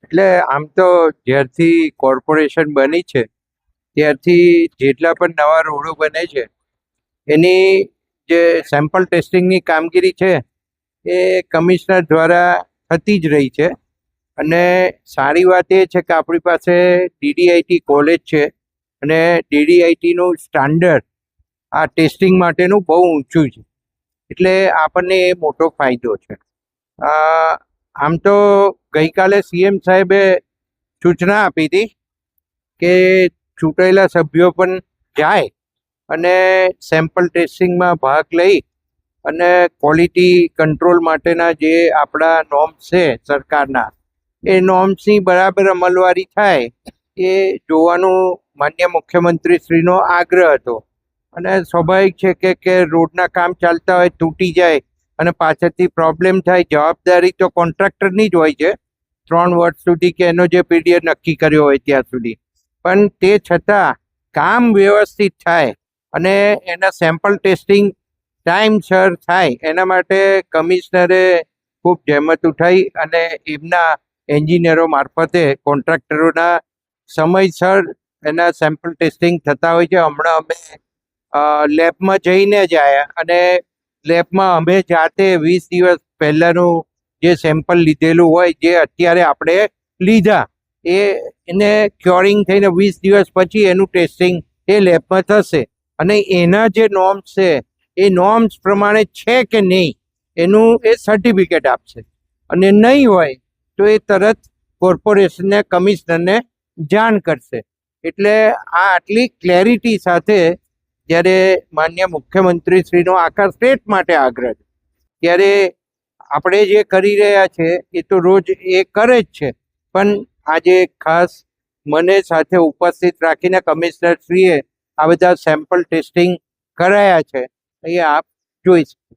એટલે આમ તો જ્યારથી કોર્પોરેશન બની છે ત્યારથી જેટલા પણ નવા રોડો બને છે એની જે સેમ્પલ ટેસ્ટિંગની કામગીરી છે એ કમિશનર દ્વારા થતી જ રહી છે. અને સારી વાત એ છે કે આપણી પાસે ડીડીઆઈટી કોલેજ છે અને ડીડીઆઈટીનું સ્ટાન્ડર્ડ આ ટેસ્ટિંગ માટેનું બહુ ઊંચું છે, એટલે આપણને એ મોટો ફાયદો છે. આમ તો ગઈકાલે સીએમ સાહેબે સૂચના આપી હતી કે ચૂંટાયેલા સભ્યો પણ જાય અને સેમ્પલ ટેસ્ટિંગમાં ભાગ લઈ અને ક્વોલિટી કંટ્રોલ માટેના જે આપણા નોર્મ્સ છે સરકારના, એ નોર્મ્સની બરાબર અમલવારી થાય એ જોવાનું માન્ય મુખ્યમંત્રીશ્રીનો આગ્રહ હતો. અને સ્વાભાવિક છે કે રોડના કામ ચાલતા હોય, તૂટી જાય અને પાછળથી પ્રોબ્લેમ થાય, જવાબદારી તો કોન્ટ્રાક્ટરની જ હોય છે 3 વર્ષ સુધી કે એનો જે પીરિયડ નક્કી કર્યો હોય ત્યાં સુધી. પણ તે છતાં કામ વ્યવસ્થિત થાય અને એના સેમ્પલ ટેસ્ટિંગ ટાઈમસર થાય એના માટે કમિશનરે ખૂબ જહેમત ઉઠાવી અને એમના એન્જિનિયરો મારફતે કોન્ટ્રાક્ટરોના સમયસર એના સેમ્પલ ટેસ્ટિંગ થતા હોય છે. હમણાં અમે લેબમાં જઈને જ આવ્યા અને લેબમાં અમે જાતે 20 દિવસ પહેલાંનું જે સેમ્પલ લીધેલું હોય, જે અત્યારે આપણે લીધા એને ક્યોરિંગ થઈને 20 દિવસ પછી એનું ટેસ્ટિંગ એ લેબમાં થશે અને એના જે નોર્મ્સ છે એ નોર્મ્સ પ્રમાણે છે કે નહીં એનું એ સર્ટિફિકેટ આપશે. અને નહીં હોય તો એ તરત કોર્પોરેશનને, કમિશનરને જાણ કરશે. એટલે આ આટલી ક્લેરિટી સાથે જ્યારે માન્ય મુખ્યમંત્રીશ્રીનો આખા સ્ટેટ માટે આગ્રહ છે ત્યારે આપણે જે કરી રહ્યા છે એ તો રોજ એ કરે જ છે, પણ આજે ખાસ મને સાથે ઉપસ્થિત રાખીને કમિશનરશ્રીએ આ બધા સેમ્પલ ટેસ્ટિંગ કરાયા છે એ આપ જોઈ શકો.